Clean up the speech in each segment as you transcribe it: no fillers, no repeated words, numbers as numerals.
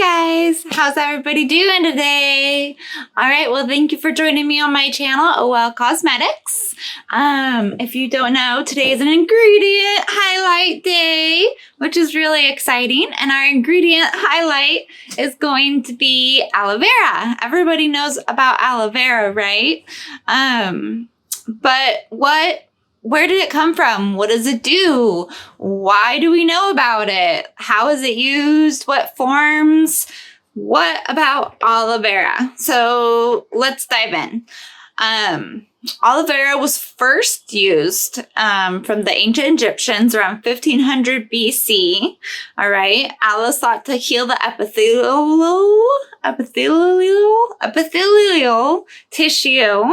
guys, how's everybody doing today? All right, well, thank you for joining me on my channel, OL Cosmetics. If you don't know, today is an ingredient highlight day, which is really exciting. And our ingredient highlight is going to be aloe vera. Everybody knows about aloe vera, right? But where did it come from? What does it do? Why do we know about it? How is it used? What forms? What about aloe vera? So let's dive in. Aloe vera was first used from the ancient Egyptians around 1500 BC. All right. Aloe sought to heal the epithelial tissue,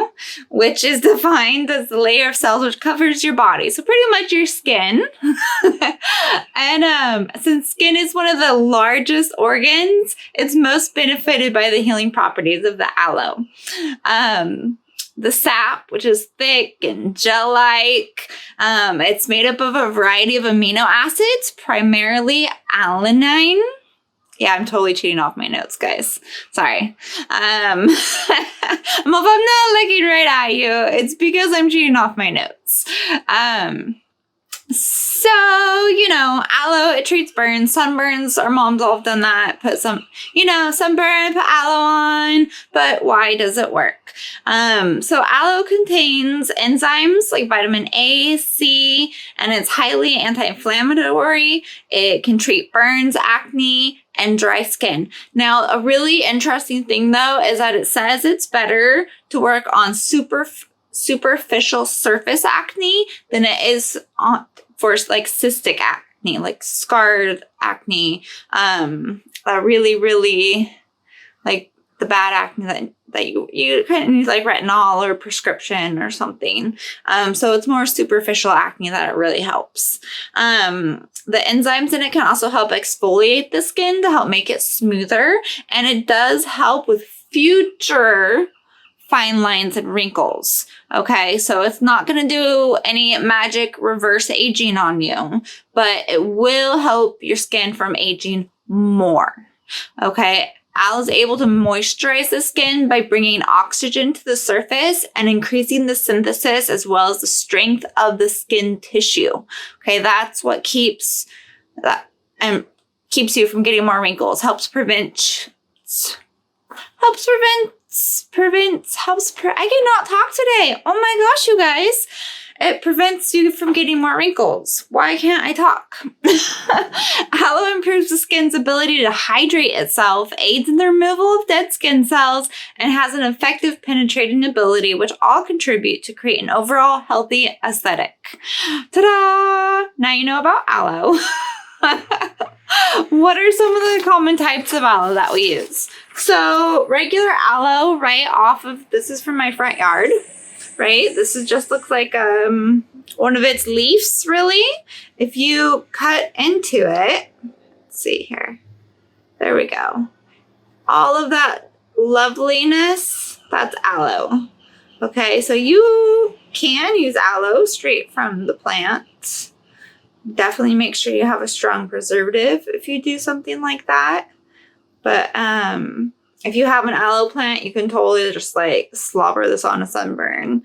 which is defined as the layer of cells which covers your body. So pretty much your skin. And since skin is one of the largest organs, it's most benefited by the healing properties of the aloe. The sap, which is thick and gel-like, it's made up of a variety of amino acids, primarily alanine. Yeah, I'm totally cheating off my notes, guys. Sorry. If I'm not looking right at you, it's because I'm cheating off my notes. So, aloe, it treats burns, sunburns. Our moms all have done that. Put some, sunburn, put aloe on. But why does it work? So aloe contains enzymes like vitamin A, C, and it's highly anti-inflammatory. It can treat burns, acne, and dry skin. Now, a really interesting thing, though, is that it says it's better to work on superficial surface acne than it is for like cystic acne, like scarred acne, really, really like the bad acne that you kind of need like retinol or prescription or something. So it's more superficial acne that it really helps. The enzymes in it can also help exfoliate the skin to help make it smoother. And it does help with future fine lines and wrinkles. Okay, so it's not going to do any magic reverse aging on you, but it will help your skin from aging more. Okay, aloe is able to moisturize the skin by bringing oxygen to the surface and increasing the synthesis as well as the strength of the skin tissue. Okay, that's what keeps you from getting more wrinkles. Helps prevent. I cannot talk today. Oh my gosh, you guys. It prevents you from getting more wrinkles. Why can't I talk? Aloe improves the skin's ability to hydrate itself, aids in the removal of dead skin cells, and has an effective penetrating ability, which all contribute to create an overall healthy aesthetic. Ta-da! Now you know about aloe. What are some of the common types of aloe that we use? So regular aloe, right off of, this is from my front yard, right? This is just looks like one of its leaves, really. If you cut into it, let's see here. There we go. All of that loveliness, that's aloe. Okay, so you can use aloe straight from the plant. Definitely make sure you have a strong preservative if you do something like that. But if you have an aloe plant, you can totally just like slobber this on a sunburn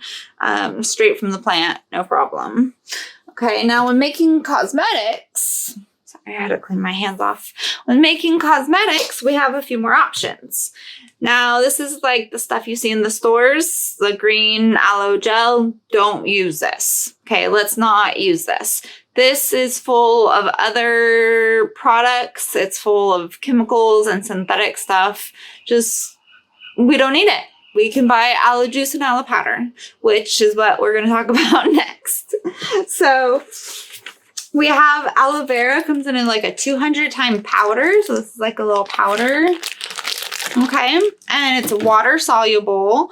straight from the plant, no problem. Okay, now when making cosmetics, sorry, I had to clean my hands off. When making cosmetics, we have a few more options. Now, this is like the stuff you see in the stores, the green aloe gel. Don't use this. Okay, let's not use this. This is full of other products. It's full of chemicals and synthetic stuff. We don't need it. We can buy aloe juice and aloe powder, which is what we're going to talk about next. So we have aloe vera, comes in like a 200 time powder. So this is like a little powder. Okay. And it's water soluble.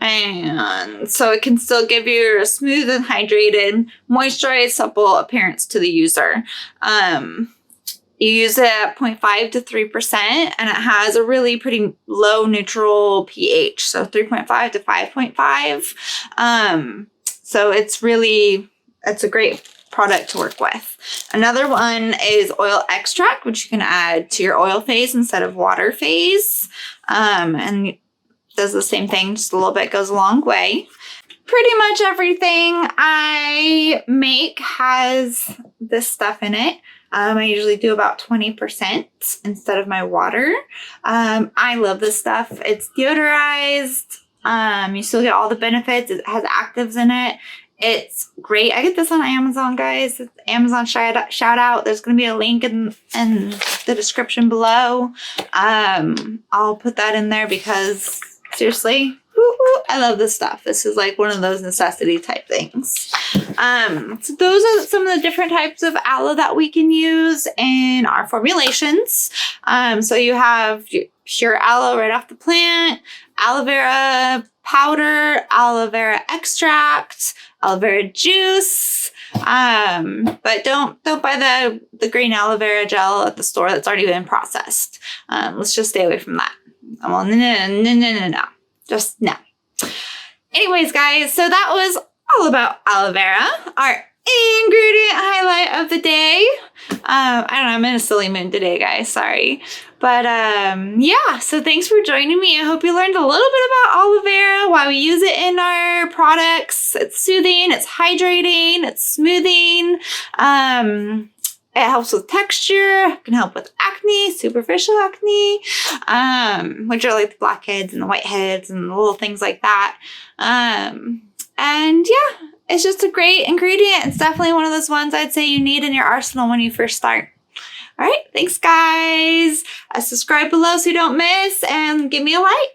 And so it can still give you a smooth and hydrated, moisturized, supple appearance to the user. You use it at 0.5 to 3%, and it has a really pretty low neutral pH, so 3.5 to 5.5. So it's a great product to work with. Another one is oil extract, which you can add to your oil phase instead of water phase. And does the same thing, just a little bit goes a long way. Pretty much everything I make has this stuff in it. I usually do about 20% instead of my water. I love this stuff. It's deodorized. You still get all the benefits. It has actives in it. It's great. I get this on Amazon, guys. It's Amazon shout out. There's going to be a link in the description below. I'll put that in there because seriously, I love this stuff. This is like one of those necessity type things. So those are some of the different types of aloe that we can use in our formulations. So you have your pure aloe right off the plant, aloe vera powder, aloe vera extract, aloe vera juice. But don't buy the green aloe vera gel at the store that's already been processed. Let's just stay away from that. Well, no. Just no. Anyways, guys, so that was all about aloe vera, our ingredient highlight of the day. I don't know, I'm in a silly mood today, guys, sorry. But yeah, so thanks for joining me. I hope you learned a little bit about aloe vera, why we use it in our products. It's soothing, it's hydrating, it's smoothing. It helps with texture, it can help with acne, superficial acne, which are like the blackheads and the whiteheads and the little things like that. And yeah, it's just a great ingredient. It's definitely one of those ones I'd say you need in your arsenal when you first start. All right, thanks guys. Subscribe below so you don't miss and give me a like.